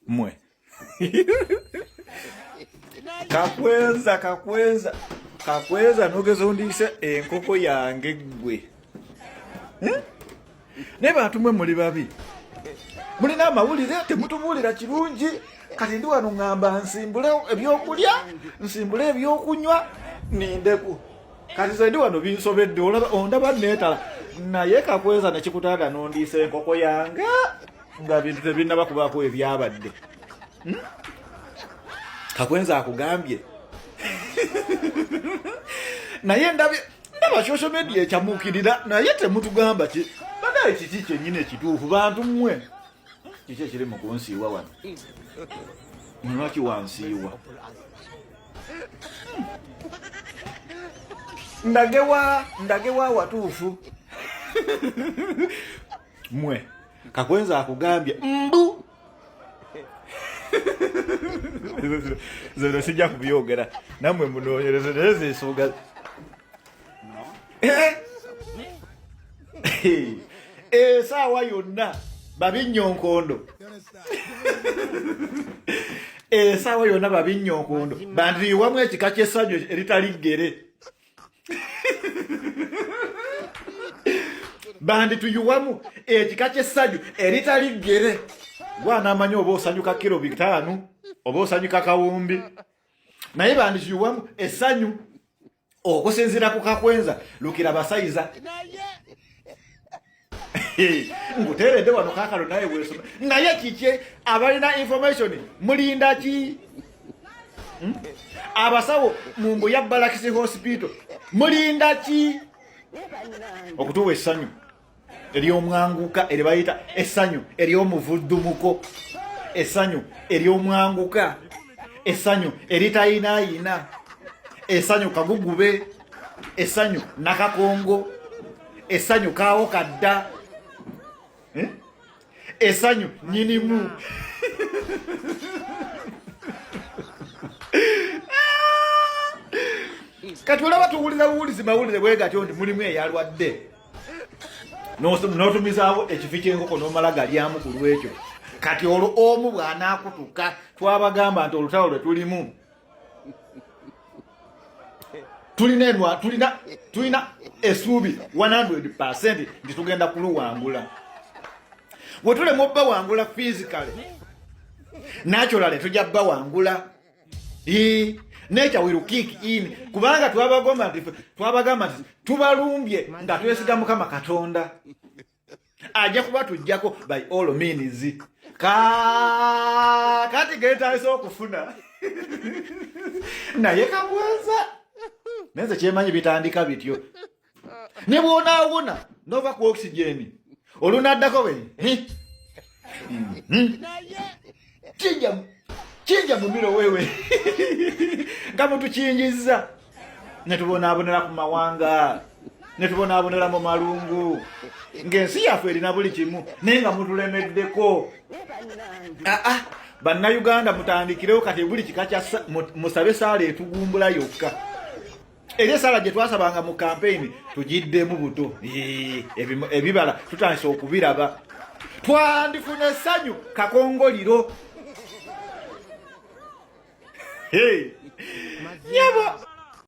mwe kakweza nogeza ondise enkoko yange gwe ne bantu mwe muli babi mulina amawulire temutubuulira kirungi kati ndi wano ngamba nsimbule ebyokulya nsimbule ebyokunywa nindeku kati ze ndi wano binsobedde ondaba neetala naye kakweza nekikutaaga nondiisa enkoko yange nga bintu tebinnaba kubaako ebyabadde Kakwenza akugambye naye ndaba social media ekyamukirira naye temutugamba ki badaye kiki kyennyini ekituufu bantu mmwe kiki ekiri mu kunsiiwa wano lwaki wansiiwa ndagewa watuufu mwe Kakwenza akugambye mbu zero sijja kubyogera namwe munoonyereze naye zensonga esaawa yonna babinyonkondo esaawa yonna babinyonkondo bandiyiwamu ekika ky'essanyu eritali ggere bandituyiwamu ekika ky'essanyu eritali ggere gwanamanya oba osanyuka kiro 5 oba osanyuka kawumbi naye bandituyiwamu essanyu okusinziira ku Kakwenza lukira basayiza nguteredde wano kakalo naye bwesoma naye kiki abalina information mulinda ki abasawo mu Mbuya Balakisi Hospital mulinda ki okutuwa essanyu ery'omwanguka eribayita essanyu ery'omuvuddumuko essanyu ery'omwanguka essanyu eritayinaayina essanyu kagugube essanyu nakakongo essanyu kaawo kadda essanyu nyinimu kati olaba tuwulira buwulizi mawulire bwe gatyo nti mulimu eyalwadde n'otumizaawo ekifi ky'enkoko n'omala galyamu ku lwekyo kati olwo omu bw'anaakutuka twabagamba nti olutalo lwe tulimu tulina essuubi 100% nti tugenda kuluwangula bwe tulema obbawangula physically naturally tujja bbawangula nature will kick in kubanga twabagamba nti tubalumbye nga twesiga Mukama Katonda ajja kuba tujjako by all means kati geetaalisa okufuna naye Kakwenza neze kyemanyi bitandika bityo ne bwonaawona nova ku oxygen olunaddako we kinja mumiro wewe nga mutukinjiza netubonaabonera ku mawanga netubonaabonera mu malungu ng'ensi yaffe erina buli kimu naye nga mutulemeddeko bannayuganda mutandikirewo kati buli kika kya musabe saala etugumbula yokka eri esaala gye twasabanga mu kampeyini tugiddemu buto ebibala tutandise okubiraba twandifuna essanyu kakongoliro nyabo